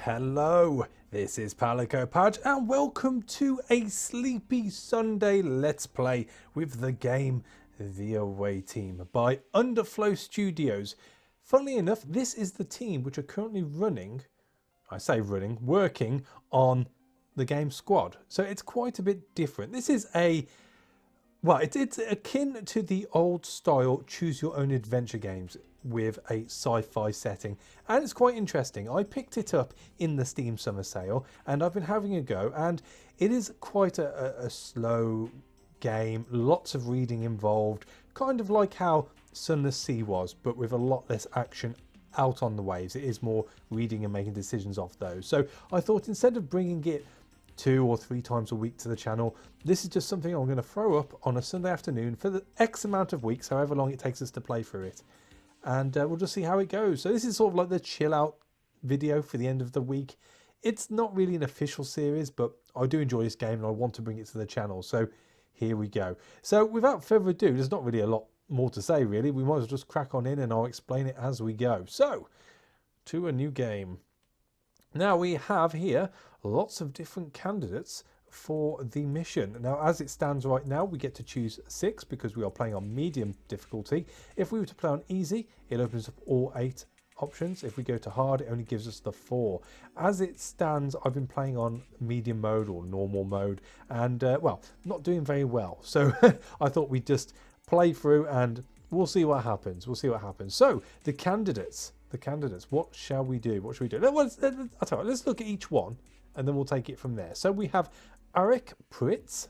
Hello, this is Palico Pad and welcome to a sleepy Sunday Let's Play with the game The Away Team by Underflow Studios. Funnily enough, this is the team which are currently working on the game Squad. So it's quite a bit different. This is it's akin to the old style choose your own adventure games with a sci-fi setting, and it's quite interesting. I picked it up in the Steam summer sale and I've been having a go, and it is quite a slow game, lots of reading involved, kind of like how Sunless Sea was, but with a lot less action out on the waves. It is more reading and making decisions off those. So I thought instead of bringing it 2 or 3 times a week to the channel, this is just something I'm going to throw up on a Sunday afternoon for the X amount of weeks, however long it takes us to play through it. And we'll just see how it goes. So this is sort of like the chill out video for the end of the week. It's not really an official series, but I do enjoy this game and I want to bring it to the channel. So here we go. So without further ado, there's not really a lot more to say really. We might as well just crack on in and I'll explain it as we go. So, to a new game. Now we have here lots of different candidates for the mission. Now as it stands right now, we get to choose 6 because we are playing on medium difficulty. If we were to play on easy, it opens up all 8 options. If we go to hard, it only gives us the 4. As it stands, I've been playing on medium mode or normal mode and not doing very well. So I thought we'd just play through and we'll see what happens. So the candidates, what shall we do? I'll tell you what, let's look at each one and then we'll take it from there. So we have Arik Pritz.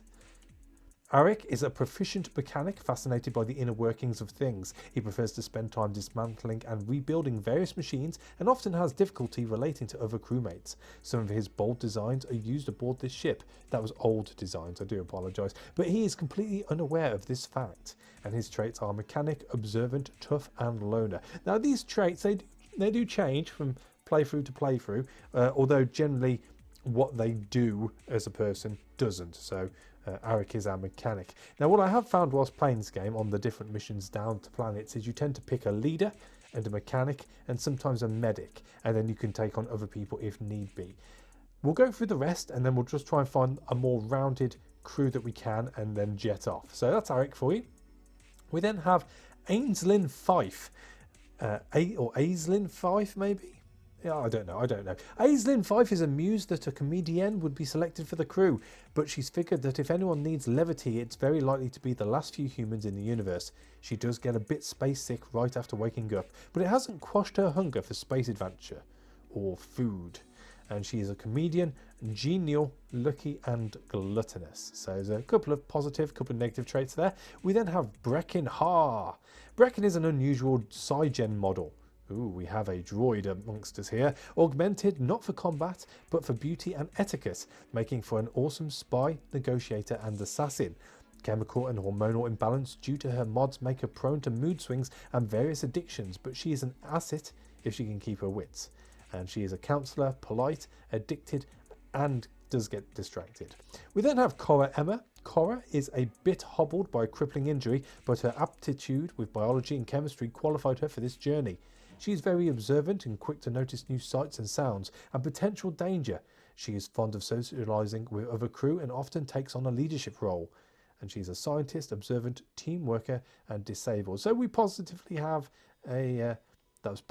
Arik is a proficient mechanic fascinated by the inner workings of things. He prefers to spend time dismantling and rebuilding various machines and often has difficulty relating to other crewmates. Some of his bold designs are used aboard this ship. That was old designs, I do apologise. But he is completely unaware of this fact. And his traits are mechanic, observant, tough and loner. Now these traits, they do change from playthrough to playthrough, although generally what they do as a person doesn't. So Arik is our mechanic. Now what I have found whilst playing this game on the different missions down to planets is you tend to pick a leader and a mechanic and sometimes a medic, and then you can take on other people if need be. We'll go through the rest and then we'll just try and find a more rounded crew that we can and then jet off. So that's Arik for you. We then have Ainslin Fife, Aislinn Fife maybe? Yeah, I don't know. Aislinn Fife is amused that a comedienne would be selected for the crew, but she's figured that if anyone needs levity, it's very likely to be the last few humans in the universe. She does get a bit space sick right after waking up, but it hasn't quashed her hunger for space adventure or food. And she is a comedian, genial, lucky and gluttonous. So there's a couple of positive, couple of negative traits there. We then have Brecken Ha. Brecken is an unusual Sci-Gen model. Ooh, we have a droid amongst us here, augmented not for combat, but for beauty and etiquette, making for an awesome spy, negotiator and assassin. Chemical and hormonal imbalance due to her mods make her prone to mood swings and various addictions, but she is an asset if she can keep her wits. And she is a counsellor, polite, addicted, and does get distracted. We then have Cora Emma. Cora is a bit hobbled by a crippling injury, but her aptitude with biology and chemistry qualified her for this journey. She is very observant and quick to notice new sights and sounds and potential danger. She is fond of socialising with other crew and often takes on a leadership role. And she's a scientist, observant, team worker and disabled. So we positively have that's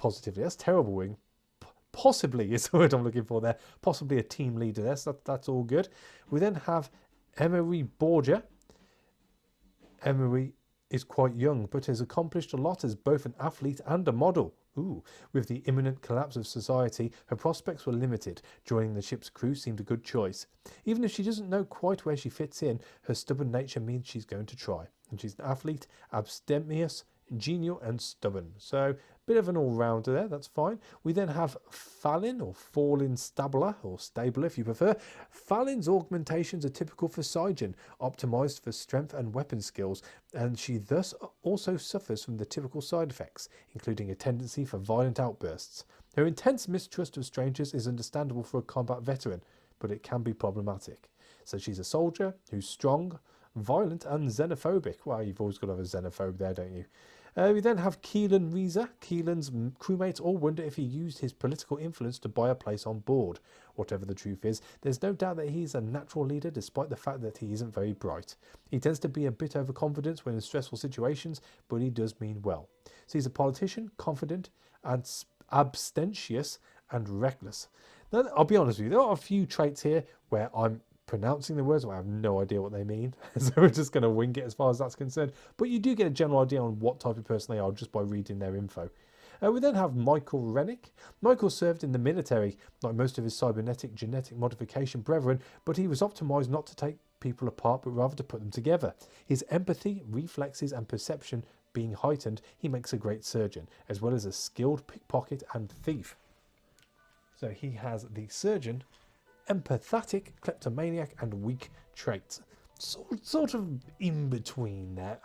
terrible wing. Possibly is the word I'm looking for there. Possibly a team leader there, so that's all good. We then have Emery Borgia. Emery is quite young, but has accomplished a lot as both an athlete and a model. Ooh, with the imminent collapse of society, her prospects were limited. Joining the ship's crew seemed a good choice. Even if she doesn't know quite where she fits in, her stubborn nature means she's going to try. And she's an athlete, abstemious, genial and stubborn. So bit of an all-rounder there, that's fine. We then have Fallin, or Fallin Stabler, or Stabler if you prefer. Fallin's augmentations are typical for Sci-Gen, optimised for strength and weapon skills, and she thus also suffers from the typical side effects, including a tendency for violent outbursts. Her intense mistrust of strangers is understandable for a combat veteran, but it can be problematic. So she's a soldier who's strong, violent and xenophobic. Well, you've always got to have a xenophobe there, don't you? We then have Keelan Reeser. Keelan's crewmates all wonder if he used his political influence to buy a place on board. Whatever the truth is, there's no doubt that he's a natural leader despite the fact that he isn't very bright. He tends to be a bit overconfident when in stressful situations, but he does mean well. So he's a politician, confident, and abstentious and reckless. Now, I'll be honest with you, there are a few traits here where I'm pronouncing the words, I have no idea what they mean, so we're just going to wing it as far as that's concerned, but you do get a general idea on what type of person they are just by reading their info. We then have Michael Rennick. Michael served in the military, like most of his cybernetic genetic modification brethren, but he was optimized not to take people apart, but rather to put them together. His empathy, reflexes, and perception being heightened, he makes a great surgeon, as well as a skilled pickpocket and thief. So he has the surgeon, empathetic, kleptomaniac, and weak traits. Sort of in between there.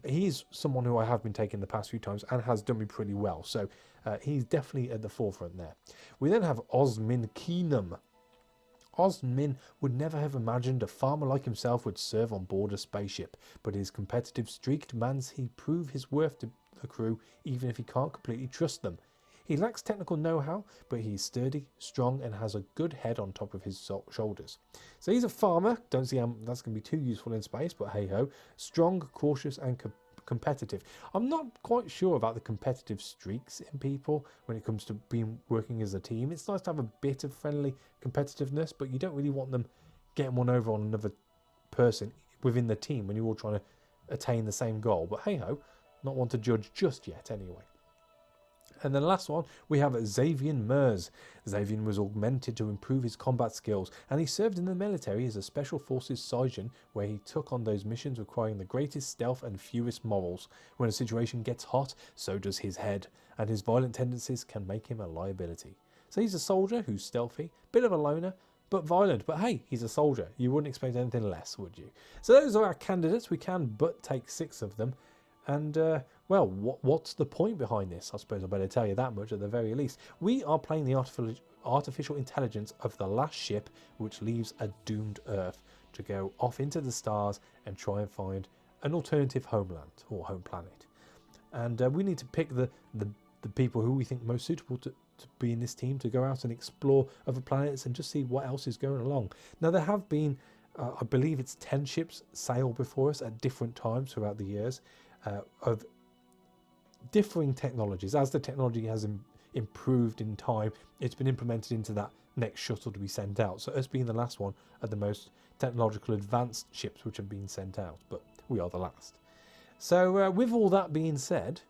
He's someone who I have been taking the past few times and has done me pretty well. So he's definitely at the forefront there. We then have Osmin Keenum. Osmin would never have imagined a farmer like himself would serve on board a spaceship, but his competitive streak demands he prove his worth to the crew even if he can't completely trust them. He lacks technical know-how, but he's sturdy, strong, and has a good head on top of his shoulders. So he's a farmer. Don't see how that's going to be too useful in space, but hey-ho. Strong, cautious, and competitive. I'm not quite sure about the competitive streaks in people when it comes to working as a team. It's nice to have a bit of friendly competitiveness, but you don't really want them getting one over on another person within the team when you're all trying to attain the same goal. But hey-ho, not one to judge just yet anyway. And then the last one, we have Xavier Mers. Xavier was augmented to improve his combat skills, and he served in the military as a Special Forces sergeant, where he took on those missions requiring the greatest stealth and fewest morals. When a situation gets hot, so does his head, and his violent tendencies can make him a liability. So he's a soldier who's stealthy, bit of a loner, but violent. But hey, he's a soldier. You wouldn't expect anything less, would you? So those are our candidates. We can but take 6 of them. And, well, what's the point behind this? I suppose I better tell you that much at the very least. We are playing the artificial intelligence of the last ship, which leaves a doomed Earth to go off into the stars and try and find an alternative homeland or home planet. And we need to pick the people who we think most suitable to be in this team to go out and explore other planets and just see what else is going along. Now, there have been, I believe it's 10 ships sailed before us at different times throughout the years. Of differing technologies. As the technology has improved in time, it's been implemented into that next shuttle to be sent out. So us being the last one are the most technological advanced ships which have been sent out, but we are the last. So with all that being said,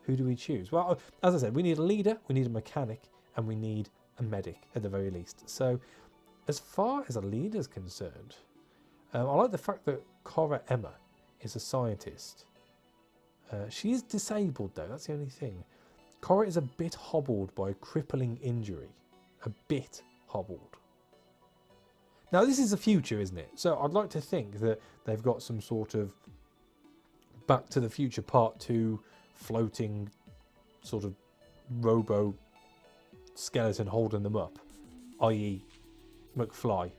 who do we choose? Well, as I said, we need a leader, we need a mechanic, and we need a medic at the very least. So as far as a leader is concerned, I like the fact that Cora Emma is a scientist. She is disabled though, that's the only thing. Cora is a bit hobbled by a crippling injury. A bit hobbled. Now this is the future, isn't it? So I'd like to think that they've got some sort of Back to the Future Part 2 floating sort of robo skeleton holding them up. I.e. McFly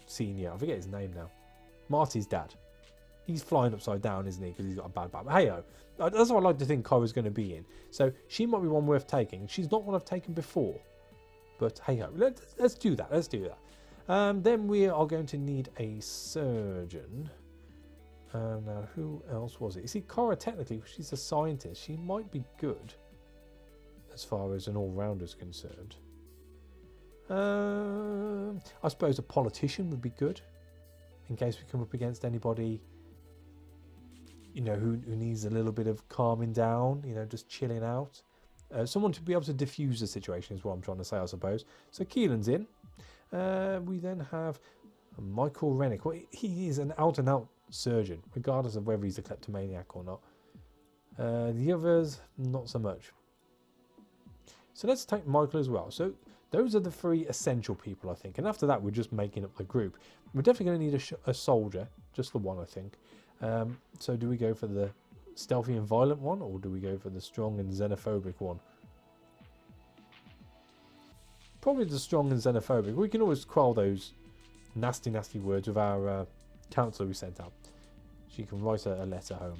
Senior. I forget his name now. Marty's dad. He's flying upside down, isn't he? Because he's got a bad back. But hey-ho. That's what I'd like to think Cora's going to be in. So she might be one worth taking. She's not one I've taken before. But hey-ho. Let's do that. Let's do that. Then we are going to need a surgeon. Now, who else was it? You see, Cora, technically, she's a scientist. She might be good as far as an all-rounder is concerned. I suppose a politician would be good in case we come up against anybody, you know, who needs a little bit of calming down, you know, just chilling out. Someone to be able to diffuse the situation is what I'm trying to say, I suppose. So Keelan's in. We then have Michael Rennick. Well, he is an out-and-out surgeon, regardless of whether he's a kleptomaniac or not. The others, not so much. So let's take Michael as well. So those are the 3 essential people, I think. And after that, we're just making up the group. We're definitely going to need a soldier, just the one, I think. So do we go for the stealthy and violent one, or do we go for the strong and xenophobic one? Probably the strong and xenophobic. We can always quell those nasty, nasty words with our counselor we sent out. She can write a letter home.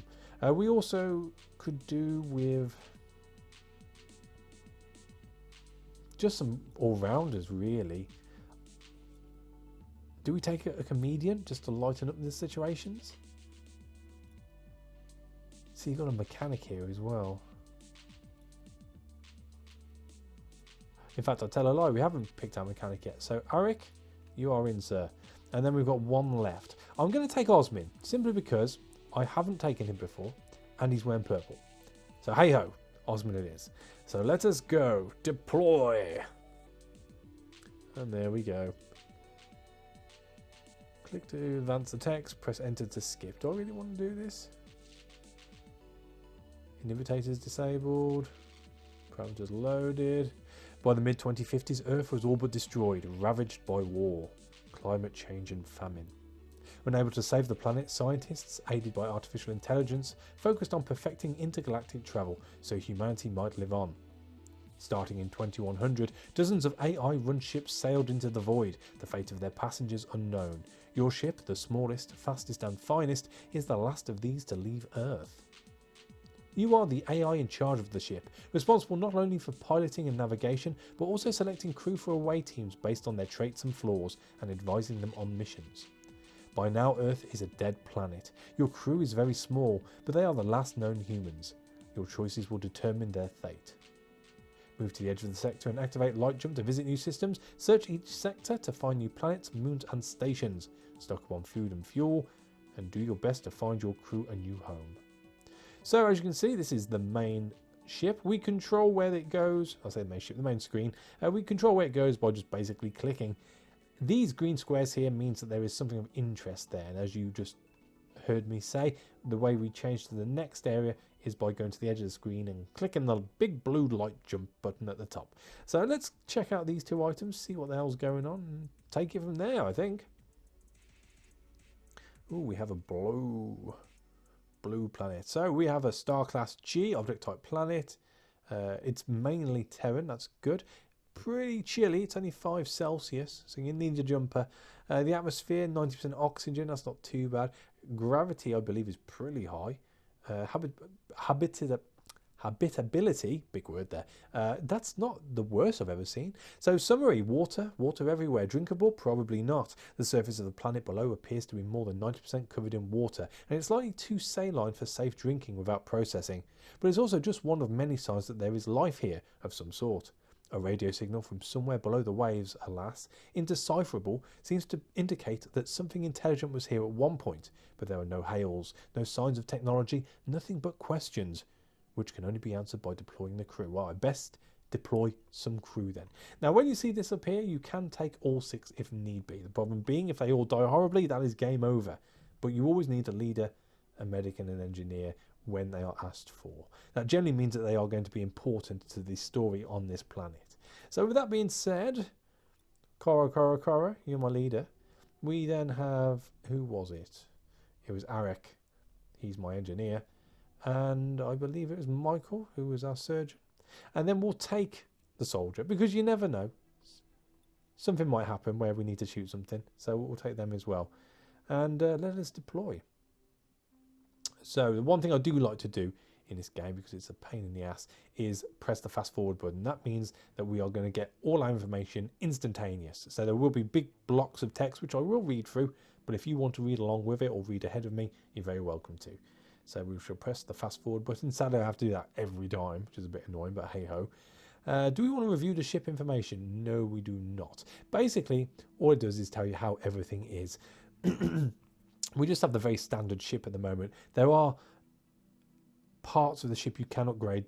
We also could do with just some all-rounders, really. Do we take a comedian just to lighten up the situations? See, you've got a mechanic here as well. In fact, I'll tell a lie, we haven't picked our mechanic yet. So, Arik, you are in, sir. And then we've got one left. I'm going to take Osmin, simply because I haven't taken him before, and he's wearing purple. So, hey-ho, Osmin it is. So, let us go. Deploy. And there we go. Click to advance the text, press enter to skip. Do I really want to do this? Inhibitors disabled. Parameters loaded. By the mid-2050s, Earth was all but destroyed, ravaged by war, climate change and famine. Unable to save the planet, scientists, aided by artificial intelligence, focused on perfecting intergalactic travel so humanity might live on. Starting in 2100, dozens of AI-run ships sailed into the void, the fate of their passengers unknown. Your ship, the smallest, fastest and finest, is the last of these to leave Earth. You are the AI in charge of the ship, responsible not only for piloting and navigation, but also selecting crew for away teams based on their traits and flaws and advising them on missions. By now, Earth is a dead planet. Your crew is very small, but they are the last known humans. Your choices will determine their fate. Move to the edge of the sector and activate light jump to visit new systems. Search each sector to find new planets, moons and stations. Stock up on food and fuel, and do your best to find your crew a new home. So as you can see, this is the main ship. We control where it goes. I'll say the main ship, the main screen. We control where it goes by just basically clicking. These green squares here means that there is something of interest there. And as you just heard me say, the way we change to the next area is by going to the edge of the screen and clicking the big blue light jump button at the top. So let's check out these two items, see what the hell's going on, and take it from there, I think. Ooh, we have a blue planet. So we have a star class G object type planet. It's mainly Terran, that's good. Pretty chilly, it's only 5 Celsius, so you need a jumper. The atmosphere, 90% oxygen, that's not too bad. Gravity, I believe, is pretty high. Habitability, big word there, that's not the worst I've ever seen. So summary, water everywhere. Drinkable? Probably not. The surface of the planet below appears to be more than 90% covered in water, and it's likely too saline for safe drinking without processing. But it's also just one of many signs that there is life here of some sort. A radio signal from somewhere below the waves, alas, indecipherable, seems to indicate that something intelligent was here at one point, but there are no hails, no signs of technology, nothing but questions, which can only be answered by deploying the crew. Well, I best deploy some crew then. Now, when you see this up here, you can take all 6 if need be. The problem being, if they all die horribly, that is game over. But you always need a leader, a medic and an engineer when they are asked for. That generally means that they are going to be important to the story on this planet. So with that being said, Kara, you're my leader. We then have, who was it? It was Arik. He's my engineer. And I believe it was Michael, who was our surgeon. And then we'll take the soldier, because you never know. Something might happen where we need to shoot something. So we'll take them as well. And let us deploy. So the one thing I do like to do in this game, because it's a pain in the ass, is press the fast forward button. That means that we are going to get all our information instantaneous. So there will be big blocks of text, which I will read through. But if you want to read along with it or read ahead of me, you're very welcome to. So we shall press the fast forward button. Sadly, I have to do that every time, which is a bit annoying, but hey ho. Do we want to review the ship information? No, we do not. Basically, all it does is tell you how everything is. We just have the very standard ship at the moment. There are parts of the ship you can upgrade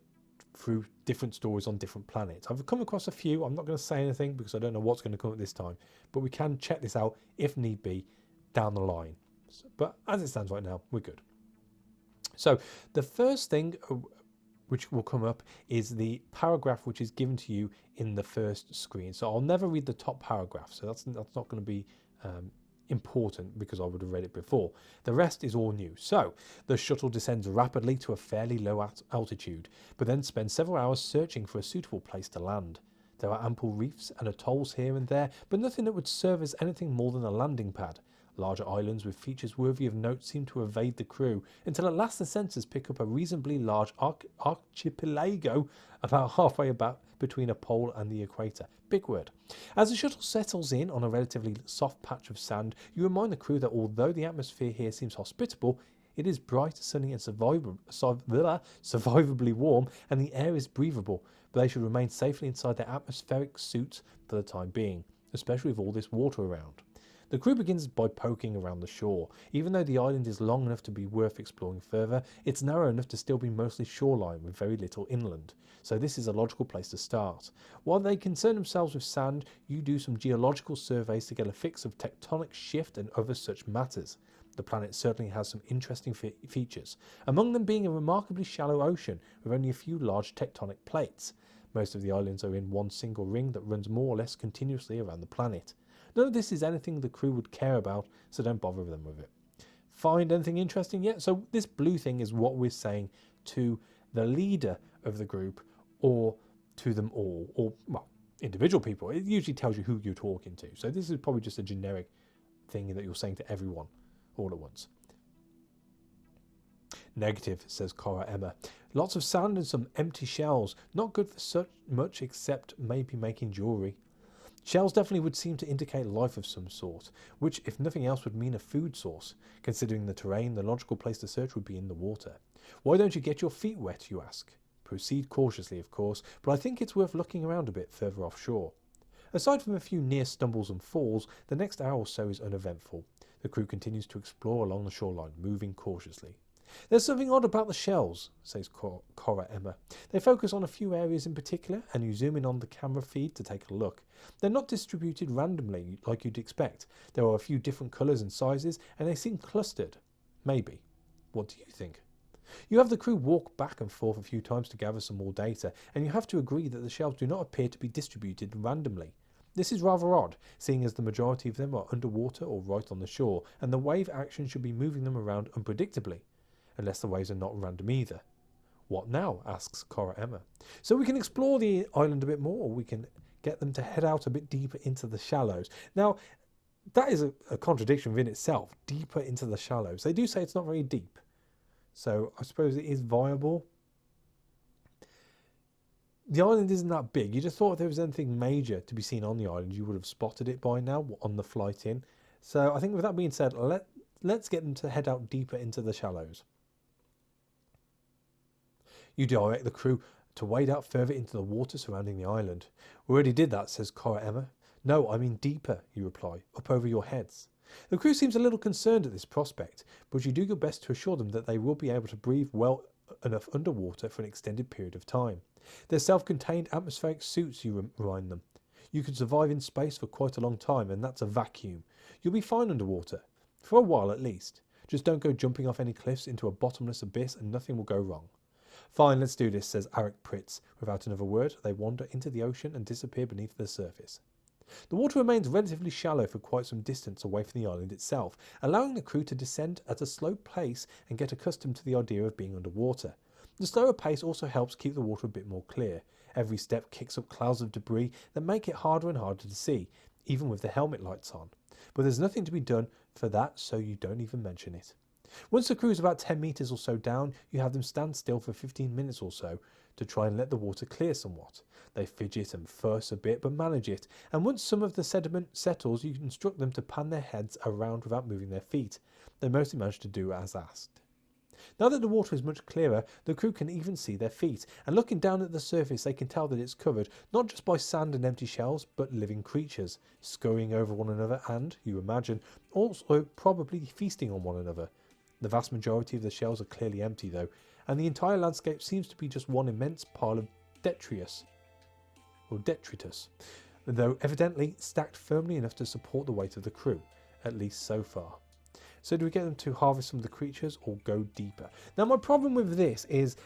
through different stories on different planets. I've come across a few. I'm not going to say anything because I don't know what's going to come at this time. But we can check this out if need be down the line. But as it stands right now, we're good. So the first thing which will come up is the paragraph which is given to you in the first screen. So I'll never read the top paragraph. So that's not going to be important because I would have read it before. The rest is all new. So the shuttle descends rapidly to a fairly low altitude, but then spends several hours searching for a suitable place to land. There are ample reefs and atolls here and there, but nothing that would serve as anything more than a landing pad. Larger islands with features worthy of note seem to evade the crew, until at last the sensors pick up a reasonably large archipelago about halfway between a pole and the equator. Big word. As the shuttle settles in on a relatively soft patch of sand, you remind the crew that although the atmosphere here seems hospitable, it is bright, sunny and survivably warm, and the air is breathable, but they should remain safely inside their atmospheric suits for the time being, especially with all this water around. The crew begins by poking around the shore. Even though the island is long enough to be worth exploring further, it's narrow enough to still be mostly shoreline with very little inland, so this is a logical place to start. While they concern themselves with sand, you do some geological surveys to get a fix of tectonic shift and other such matters. The planet certainly has some interesting features, among them being a remarkably shallow ocean with only a few large tectonic plates. Most of the islands are in one single ring that runs more or less continuously around the planet. None of this is anything the crew would care about, so don't bother them with it. Find anything interesting yet? So this blue thing is what we're saying to the leader of the group, or to them all, or, well, individual people. It usually tells you who you're talking to. So this is probably just a generic thing that you're saying to everyone all at once. Negative, says Cora Emma. Lots of sand and some empty shells. Not good for such much except maybe making jewellery. Shells definitely would seem to indicate life of some sort, which, if nothing else, would mean a food source. Considering the terrain, the logical place to search would be in the water. Why don't you get your feet wet, you ask? Proceed cautiously, of course, but I think it's worth looking around a bit further offshore. Aside from a few near stumbles and falls, the next hour or so is uneventful. The crew continues to explore along the shoreline, moving cautiously. There's something odd about the shells, says Cora Emma. They focus on a few areas in particular, and you zoom in on the camera feed to take a look. They're not distributed randomly like you'd expect. There are a few different colours and sizes, and they seem clustered. Maybe. What do you think? You have the crew walk back and forth a few times to gather some more data, and you have to agree that the shells do not appear to be distributed randomly. This is rather odd, seeing as the majority of them are underwater or right on the shore, and the wave action should be moving them around unpredictably. Unless the waves are not random either. What now? Asks Cora Emma. So we can explore the island a bit more, or we can get them to head out a bit deeper into the shallows. Now, that is a contradiction within itself. Deeper into the shallows. They do say it's not very deep. So I suppose it is viable. The island isn't that big. You just thought if there was anything major to be seen on the island, you would have spotted it by now on the flight in. So I think with that being said, let's get them to head out deeper into the shallows. You direct the crew to wade out further into the water surrounding the island. We already did that, says Cora Emma. No, I mean deeper, you reply, up over your heads. The crew seems a little concerned at this prospect, but you do your best to assure them that they will be able to breathe well enough underwater for an extended period of time. They're self-contained atmospheric suits, you remind them. You can survive in space for quite a long time, and that's a vacuum. You'll be fine underwater, for a while at least. Just don't go jumping off any cliffs into a bottomless abyss and nothing will go wrong. Fine, let's do this, says Arik Pritz. Without another word, they wander into the ocean and disappear beneath the surface. The water remains relatively shallow for quite some distance away from the island itself, allowing the crew to descend at a slow pace and get accustomed to the idea of being underwater. The slower pace also helps keep the water a bit more clear. Every step kicks up clouds of debris that make it harder and harder to see, even with the helmet lights on. But there's nothing to be done for that, so you don't even mention it. Once the crew is about 10 metres or so down, you have them stand still for 15 minutes or so to try and let the water clear somewhat. They fidget and fuss a bit but manage it, and once some of the sediment settles, you instruct them to pan their heads around without moving their feet. They mostly manage to do as asked. Now that the water is much clearer, the crew can even see their feet, and looking down at the surface they can tell that it's covered not just by sand and empty shells, but living creatures, scurrying over one another and, you imagine, also probably feasting on one another. The vast majority of the shells are clearly empty though, and the entire landscape seems to be just one immense pile of detritus, though evidently stacked firmly enough to support the weight of the crew, at least so far. So do we get them to harvest some of the creatures or go deeper? Now my problem with this is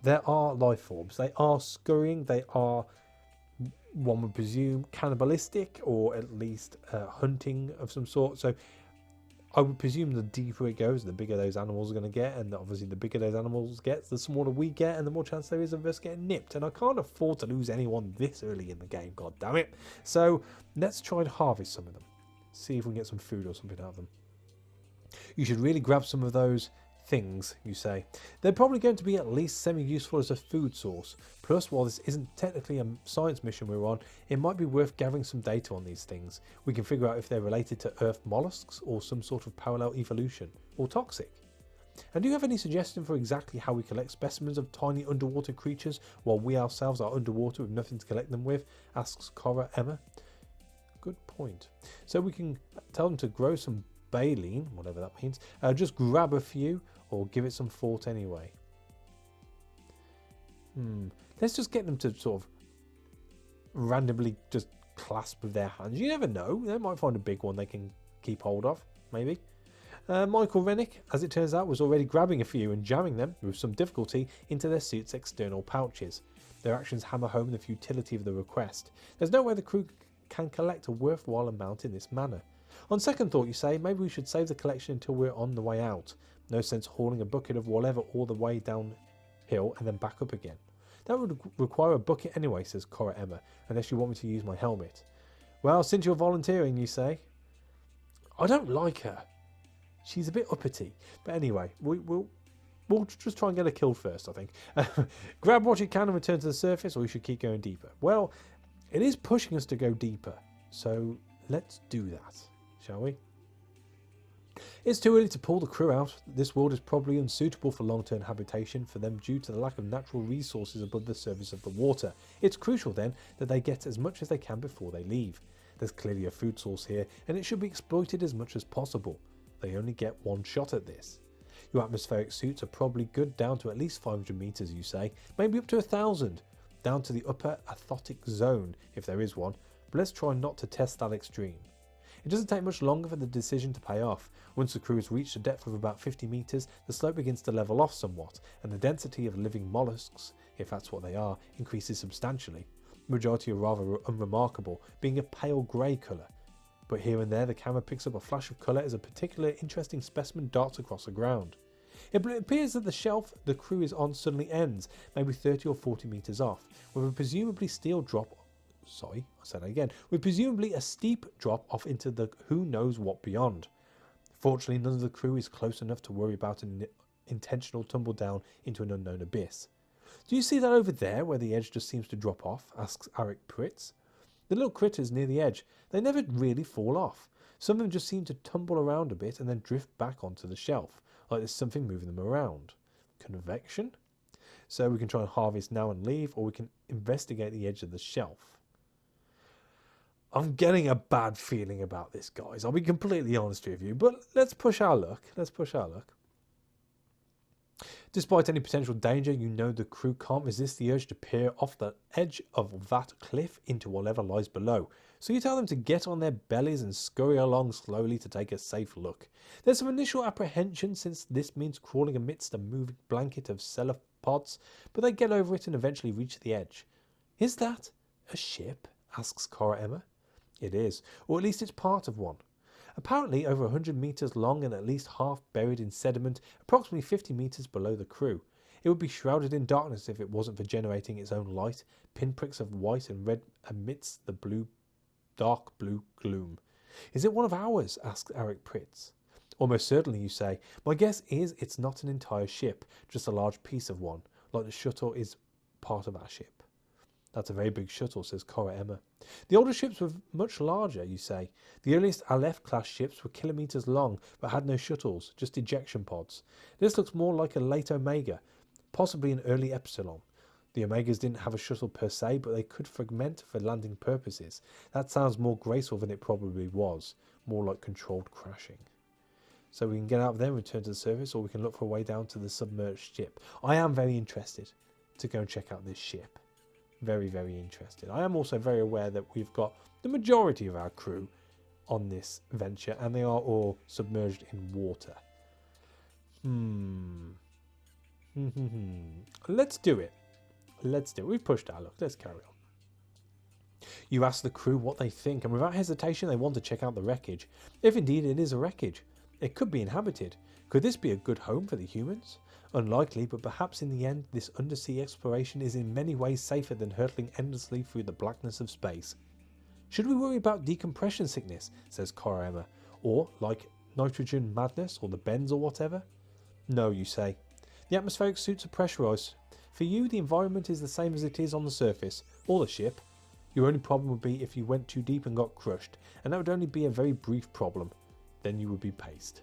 there are life forms. They are scurrying, they are, one would presume, cannibalistic or at least hunting of some sort. So I would presume the deeper it goes, the bigger those animals are going to get, and obviously the bigger those animals get, the smaller we get, and the more chance there is of us getting nipped. And I can't afford to lose anyone this early in the game, god damn it. So let's try and harvest some of them. See if we can get some food or something out of them. You should really grab some of those things, you say. They're probably going to be at least semi-useful as a food source. Plus, while this isn't technically a science mission we're on, it might be worth gathering some data on these things. We can figure out if they're related to Earth mollusks or some sort of parallel evolution, or toxic. And do you have any suggestion for exactly how we collect specimens of tiny underwater creatures while we ourselves are underwater with nothing to collect them with? Asks Cora Emma. Good point. So we can tell them to grow some baleen, whatever that means. Just grab a few or give it some thought anyway. Let's just get them to sort of randomly just clasp with their hands. You never know. They might find a big one they can keep hold of, maybe. Michael Rennick, as it turns out, was already grabbing a few and jamming them, with some difficulty, into their suit's external pouches. Their actions hammer home the futility of the request. There's no way the crew can collect a worthwhile amount in this manner. On second thought, you say, maybe we should save the collection until we're on the way out. No sense hauling a bucket of whatever all the way downhill and then back up again. That would require a bucket anyway, says Cora Emma, unless you want me to use my helmet. Well, since you're volunteering, you say. I don't like her. She's a bit uppity. But anyway, we'll just try and get her killed first, I think. Grab what you can and return to the surface, or you should keep going deeper. Well, it is pushing us to go deeper. So let's do that, shall we? It's too early to pull the crew out. This world is probably unsuitable for long-term habitation for them due to the lack of natural resources above the surface of the water. It's crucial then that they get as much as they can before they leave. There's clearly a food source here, and it should be exploited as much as possible. They only get one shot at this. Your atmospheric suits are probably good down to at least 500 meters, you say, maybe up to 1,000, down to the upper athotic zone, if there is one, but let's try not to test that extreme. It doesn't take much longer for the decision to pay off. Once the crew has reached a depth of about 50 meters, the slope begins to level off somewhat, and the density of living mollusks, if that's what they are, increases substantially. The majority are rather unremarkable, being a pale grey colour. But here and there the camera picks up a flash of colour as a particular interesting specimen darts across the ground. It appears that the shelf the crew is on suddenly ends, maybe 30 or 40 meters off, with a presumably with presumably a steep drop off into the who knows what beyond. Fortunately, none of the crew is close enough to worry about an intentional tumble down into an unknown abyss. Do you see that over there where the edge just seems to drop off? Asks Eric Pritz. The little critters near the edge, they never really fall off. Some of them just seem to tumble around a bit and then drift back onto the shelf, like there's something moving them around. Convection? So we can try and harvest now and leave, or we can investigate the edge of the shelf. I'm getting a bad feeling about this, guys. I'll be completely honest with you, but let's push our luck. Despite any potential danger, you know the crew can't resist the urge to peer off the edge of that cliff into whatever lies below. So you tell them to get on their bellies and scurry along slowly to take a safe look. There's some initial apprehension since this means crawling amidst a moving blanket of cephalopods, but they get over it and eventually reach the edge. Is that a ship? Asks Cora Emma. It is, or at least it's part of one. Apparently over 100 meters long and at least half buried in sediment, approximately 50 meters below the crew. It would be shrouded in darkness if it wasn't for generating its own light, pinpricks of white and red amidst the dark blue gloom. Is it one of ours? Asks Eric Pritz. Almost certainly, you say. My guess is it's not an entire ship, just a large piece of one, like the shuttle is part of our ship. That's a very big shuttle, says Cora Emma. The older ships were much larger, you say. The earliest Aleph-class ships were kilometers long, but had no shuttles, just ejection pods. This looks more like a late Omega, possibly an early Epsilon. The Omegas didn't have a shuttle per se, but they could fragment for landing purposes. That sounds more graceful than it probably was, more like controlled crashing. So we can get out of there and return to the surface, or we can look for a way down to the submerged ship. I am very interested to go and check out this ship. Very, very interested. I am also very aware that we've got the majority of our crew on this venture, and they are all submerged in water. Let's do it. We've pushed our luck. Let's carry on. You ask the crew what they think, and without hesitation they want to check out the wreckage. If indeed it is a wreckage, it could be inhabited. Could this be a good home for the humans? Unlikely, but perhaps in the end this undersea exploration is in many ways safer than hurtling endlessly through the blackness of space. Should we worry about decompression sickness, says Cora Emma, or, like nitrogen madness or the bends or whatever? No, you say. The atmospheric suits are pressurized. For you, the environment is the same as it is on the surface, or the ship. Your only problem would be if you went too deep and got crushed, and that would only be a very brief problem. Then you would be paced.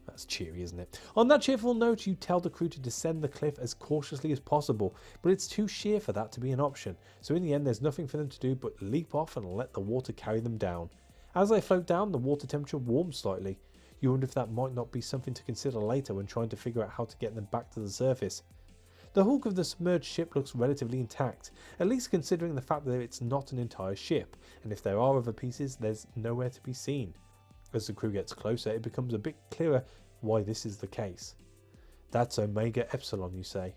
That's cheery, isn't it? On that cheerful note, you tell the crew to descend the cliff as cautiously as possible, but it's too sheer for that to be an option, so in the end there's nothing for them to do but leap off and let the water carry them down. As they float down, the water temperature warms slightly. You wonder if that might not be something to consider later when trying to figure out how to get them back to the surface. The hulk of the submerged ship looks relatively intact, at least considering the fact that it's not an entire ship, and if there are other pieces, there's nowhere to be seen. As the crew gets closer, it becomes a bit clearer why this is the case. That's Omega Epsilon, you say.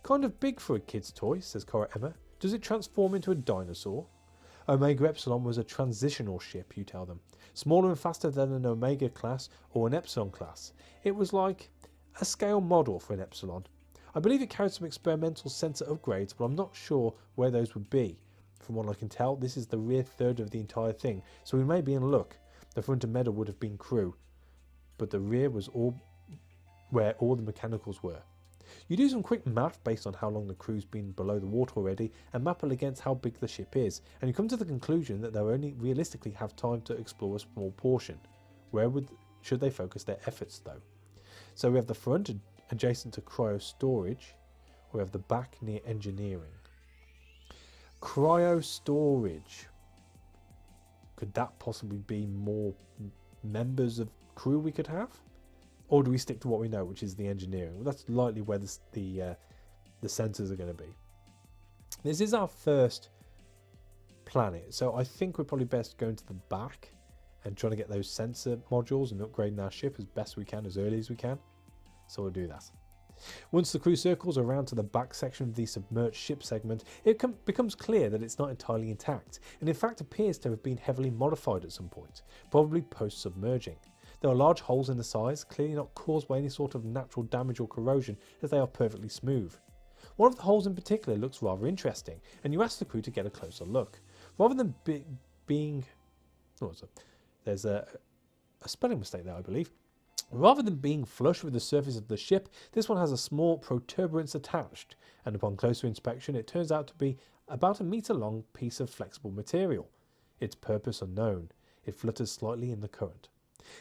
Kind of big for a kid's toy, says Cora Emma. Does it transform into a dinosaur? Omega Epsilon was a transitional ship, you tell them. Smaller and faster than an Omega class or an Epsilon class. It was like a scale model for an Epsilon. I believe it carried some experimental sensor upgrades, but I'm not sure where those would be. From what I can tell, this is the rear third of the entire thing, so we may be in luck. The front and middle would have been crew, but the rear was all where all the mechanicals were. You do some quick math based on how long the crew's been below the water already and map it against how big the ship is, and you come to the conclusion that they'll only realistically have time to explore a small portion. Where should they focus their efforts though? So we have the front adjacent to cryo storage, we have the back near engineering. Cryo storage. Could that possibly be more members of crew we could have? Or do we stick to what we know, which is the engineering? Well, that's likely where the sensors are going to be. This is our first planet, so I think we're probably best going to the back and trying to get those sensor modules and upgrading our ship as best we can, as early as we can. So we'll do that. Once the crew circles around to the back section of the submerged ship segment, it becomes clear that it's not entirely intact, and in fact appears to have been heavily modified at some point, probably post-submerging. There are large holes in the sides, clearly not caused by any sort of natural damage or corrosion, as they are perfectly smooth. One of the holes in particular looks rather interesting, and you ask the crew to get a closer look. Rather than being... There's a spelling mistake there, I believe. Rather than being flush with the surface of the ship, this one has a small protuberance attached, and upon closer inspection it turns out to be about a metre long piece of flexible material. Its purpose unknown. It flutters slightly in the current.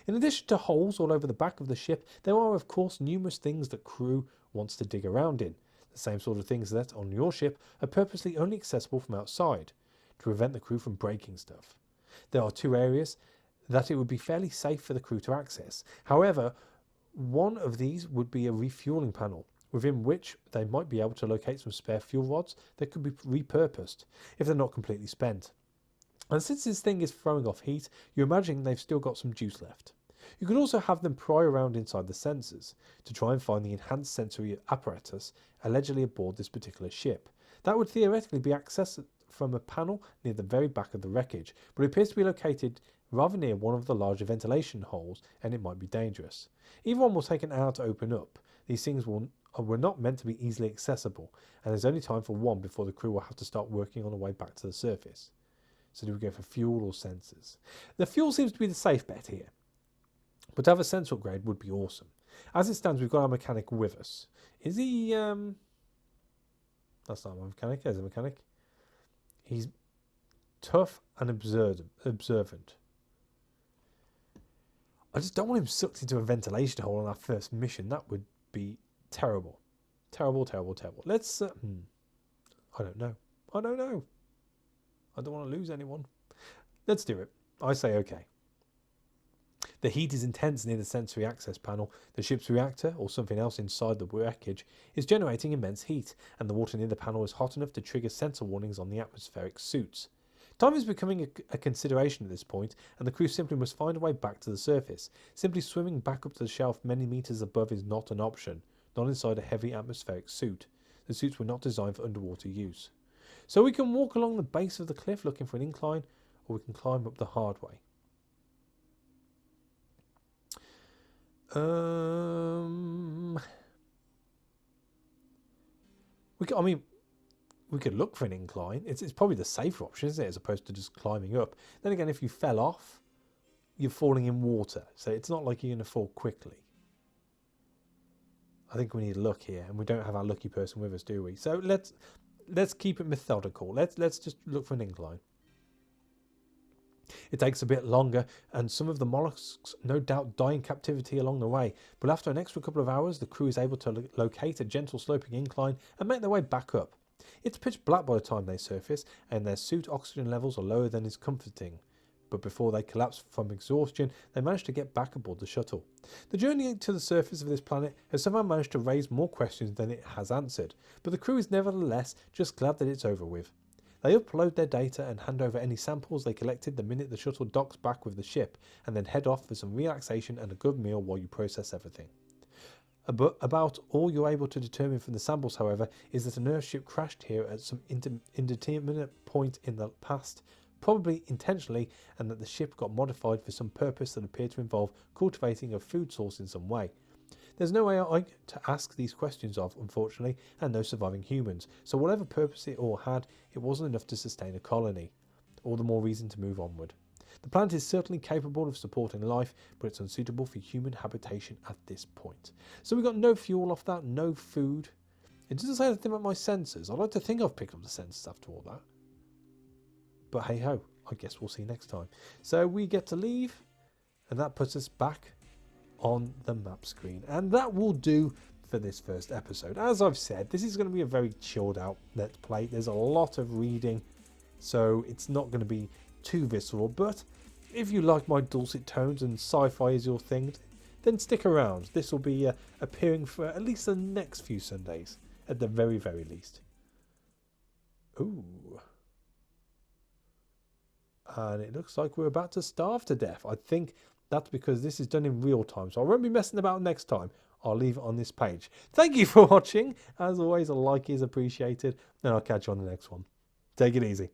In addition to holes all over the back of the ship, there are of course numerous things that crew wants to dig around in. The same sort of things that, on your ship, are purposely only accessible from outside, to prevent the crew from breaking stuff. There are two areas that it would be fairly safe for the crew to access. However, one of these would be a refueling panel, within which they might be able to locate some spare fuel rods that could be repurposed, if they're not completely spent. And since this thing is throwing off heat, you imagine they've still got some juice left. You could also have them pry around inside the sensors to try and find the enhanced sensory apparatus allegedly aboard this particular ship. That would theoretically be accessed from a panel near the very back of the wreckage, but it appears to be located rather near one of the larger ventilation holes, and it might be dangerous. Either one will take an hour to open up. These things were not meant to be easily accessible, and there's only time for one before the crew will have to start working on the way back to the surface. So do we go for fuel or sensors? The fuel seems to be the safe bet here, but to have a sensor upgrade would be awesome. As it stands, we've got our mechanic with us. Is he... That's not my mechanic. There's a mechanic. He's tough and observant. I just don't want him sucked into a ventilation hole on our first mission. That would be terrible. Terrible, terrible, terrible. Let's... I don't know. I don't know. I don't want to lose anyone. Let's do it. I say okay. The heat is intense near the sensory access panel. The ship's reactor, or something else inside the wreckage, is generating immense heat, and the water near the panel is hot enough to trigger sensor warnings on the atmospheric suits. Time is becoming a consideration at this point, and the crew simply must find a way back to the surface. Simply swimming back up to the shelf many meters above is not an option, not inside a heavy atmospheric suit. The suits were not designed for underwater use. So we can walk along the base of the cliff looking for an incline, or we can climb up the hard way. We could look for an incline. It's probably the safer option, isn't it, as opposed to just climbing up. Then again, if you fell off, you're falling in water. So it's not like you're going to fall quickly. I think we need luck here, and we don't have our lucky person with us, do we? So let's keep it methodical. Let's just look for an incline. It takes a bit longer, and some of the mollusks no doubt die in captivity along the way, but after an extra couple of hours the crew is able to locate a gentle sloping incline and make their way back up. It's pitch black by the time they surface, and their suit oxygen levels are lower than is comforting. But before they collapse from exhaustion, they manage to get back aboard the shuttle. The journey to the surface of this planet has somehow managed to raise more questions than it has answered, but the crew is nevertheless just glad that it's over with. They upload their data and hand over any samples they collected the minute the shuttle docks back with the ship, and then head off for some relaxation and a good meal while you process everything. About all you're able to determine from the samples, however, is that an Earthship crashed here at some indeterminate point in the past, probably intentionally, and that the ship got modified for some purpose that appeared to involve cultivating a food source in some way. There's no AI to ask these questions of, unfortunately, and no surviving humans, so whatever purpose it all had, it wasn't enough to sustain a colony. All the more reason to move onward. The planet is certainly capable of supporting life, but it's unsuitable for human habitation at this point. So we got no fuel off that, no food. It doesn't say anything about my sensors. I'd like to think I've picked up the sensors after all that. But hey ho, I guess we'll see next time. So we get to leave, and that puts us back on the map screen. And that will do for this first episode. As I've said, this is going to be a very chilled out Let's Play. There's a lot of reading, so it's not going to be too visceral. But if you like my dulcet tones and sci-fi is your thing, then stick around. This will be appearing for at least the next few Sundays, at the very, very least. Ooh. And it looks like we're about to starve to death. I think that's because this is done in real time, so I won't be messing about next time. I'll leave it on this page. Thank you for watching. As always, a like is appreciated, and I'll catch you on the next one. Take it easy.